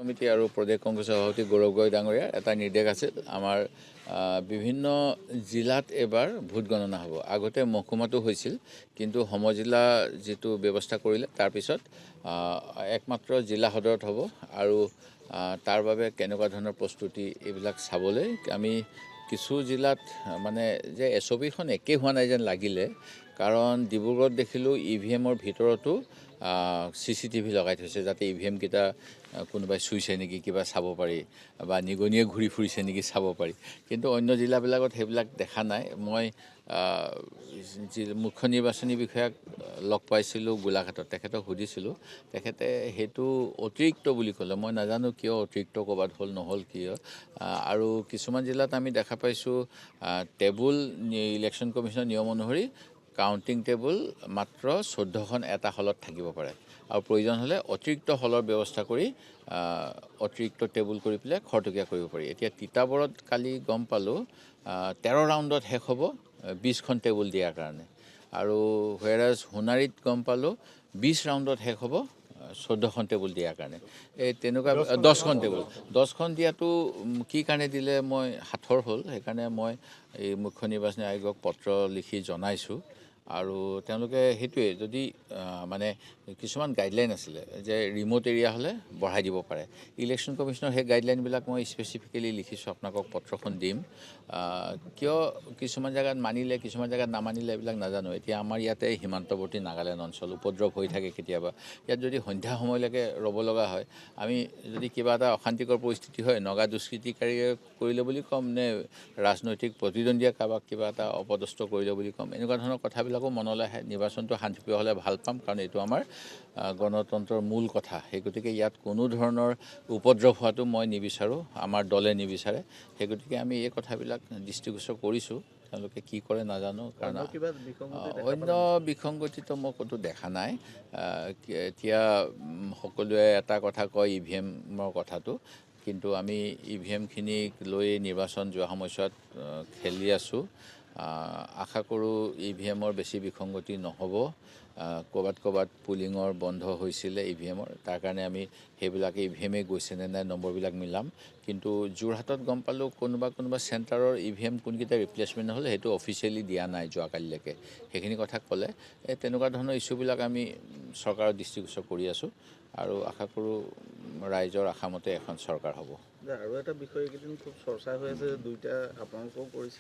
Committee আৰু প্ৰদেশ কংগ্ৰেছ সভাপতি গৌৰৱ গগৈ ডাঙৰীয়াৰ এটা নিৰ্দেশ আছিল আমাৰ বিভিন্ন জিলাত এবাৰ ভোট গণনা হ'ব। আগতে মহকুমাটো হৈছিল, কিন্তু সমজিলা যিটো ব্যৱস্থা কৰিলে তাৰপিছত একমাত্ৰ জিলা সদৰত হ'ব আৰু তাৰ বাবে কেনেকুৱা ধৰণৰ প্ৰস্তুতি এইবিলাক চাবলৈ আমি কিছু জিলাত মানে যে SOPখন একে হোৱা নাই যেন লাগিলে, কাৰণ ডিব্ৰুগড়ত দেখিলোঁ EVMৰ ভিতৰতো CCTV লগাই থৈছে, যাতে EVM কেইটা কোনোবাই চুইছে নেকি কিবা চাব পাৰি বা নিগনিয়ে ঘূৰি ফুৰিছে নেকি চাব পাৰি। কিন্তু অন্য জিলাবিলাকত সেইবিলাক দেখা নাই। মই মুখ্য নিৰ্বাচনী বিষয়াক লগ পাইছিলোঁ গোলাঘাটত, তেখেতক সুধিছিলোঁ, তেখেতে সেইটো অতিৰিক্ত বুলি ক'লে। মই নাজানো কিয় অতিৰিক্ত ক'ৰবাত হ'ল নহ'ল কিয়। আৰু কিছুমান জিলাত আমি দেখা পাইছোঁ টেবুল ইলেকশ্যন কমিশ্যনৰ নিয়ম অনুসৰি কাউণ্টিং টেবুল মাত্ৰ 14খন এটা হলত থাকিব পাৰে আৰু প্ৰয়োজন হ'লে অতিৰিক্ত হলৰ ব্যৱস্থা কৰি অতিৰিক্ত টেবুল কৰি পেলাই খৰতকীয়া কৰিব পাৰি। এতিয়া তিতাবৰত কালি গম পালোঁ 13 ৰাউণ্ডত শেষ হ'ব 20খন টেবুল দিয়াৰ কাৰণে, আৰু হোৱেৰাজ সোণাৰীত গম পালোঁ 20 ৰাউণ্ডত শেষ হ'ব 14খন টেবুল দিয়াৰ কাৰণে। এই তেনেকুৱা 10খন দিয়াটো কি কাৰণে দিলে মই সাঁথৰ হ'ল। সেইকাৰণে মই এই মুখ্য নিৰ্বাচনী আয়োগক পত্ৰ লিখি জনাইছোঁ। আৰু তেওঁলোকে সেইটোৱে যদি মানে কিছুমান গাইডলাইন আছিলে যে ৰিম'ট এৰিয়া হ'লে বঢ়াই দিব পাৰে। ইলেকশ্যন কমিশ্যনৰ সেই গাইডলাইনবিলাক মই স্পেচিফিকেলি লিখিছোঁ, আপোনালোকক পত্ৰখন দিম। কিয় কিছুমান জেগাত মানিলে কিছুমান জেগাত নামানিলে এইবিলাক নাজানো। এতিয়া আমাৰ ইয়াতে সীমান্তৱৰ্তী নাগালেণ্ড অঞ্চল উপদ্ৰৱ হৈ থাকে কেতিয়াবা। ইয়াত যদি সন্ধ্যা সময়লৈকে ৰ'ব লগা হয়, আমি যদি কিবা এটা অশান্তিকৰ পৰিস্থিতি হয়, নগা দুষ্কৃতিকাৰীয়ে কৰিলে বুলি ক'ম নে ৰাজনৈতিক প্ৰতিদ্বন্দ্বীয়ে কাৰোবাক কিবা এটা অপদস্থ কৰিলে বুলি ক'ম, এনেকুৱা ধৰণৰ কথাবিলাকো মনলৈ আহে। নিৰ্বাচনটো শান্তিপ্ৰিয় হ'লে ভাল পাম, কাৰণ এইটো আমাৰ গণতন্ত্ৰৰ মূল কথা। সেই গতিকে ইয়াত কোনো ধৰণৰ উপদ্ৰৱ হোৱাটো মই নিবিচাৰোঁ, আমাৰ দলে নিবিচাৰে। সেই গতিকে আমি এই কথাবিলাক দৃষ্টিগোচৰ কৰিছোঁ। তেওঁলোকে কি কৰে নাজানো, কাৰণ অন্য বিসংগতিটো মই ক'তো দেখা নাই। এতিয়া সকলোৱে এটা কথা কয় EVMৰ কথাটো, কিন্তু আমি EVMখিনিক লৈ নিৰ্বাচন যোৱা সময়ছোৱাত খেলি আছোঁ। আশা কৰোঁ EVMৰ বেছি বিসংগতি নহ'ব। ক'ৰবাত পুলিঙৰ বন্ধ হৈছিলে EVMৰ, তাৰ কাৰণে আমি সেইবিলাকে EVMে গৈছেনে নাই নম্বৰবিলাক মিলাম। কিন্তু যোৰহাটত গম পালোঁ কোনোবা চেণ্টাৰৰ EVM কোনকেইটা ৰিপ্লেচমেণ্ট হ'ল সেইটো অফিচিয়েলি দিয়া নাই যোৱাকালিলৈকে, সেইখিনি কথা ক'লে। তেনেকুৱা ধৰণৰ ইছ্যুবিলাক আমি চৰকাৰৰ দৃষ্টিগোচৰ কৰি আছোঁ আৰু আশা কৰোঁ ৰাইজৰ আশামতে এখন চৰকাৰ হ'ব। আৰু এটা বিষয় এইকেইদিন খুব চৰ্চা হৈ আছে, দুইটা আপোনালোকেও কৰিছে,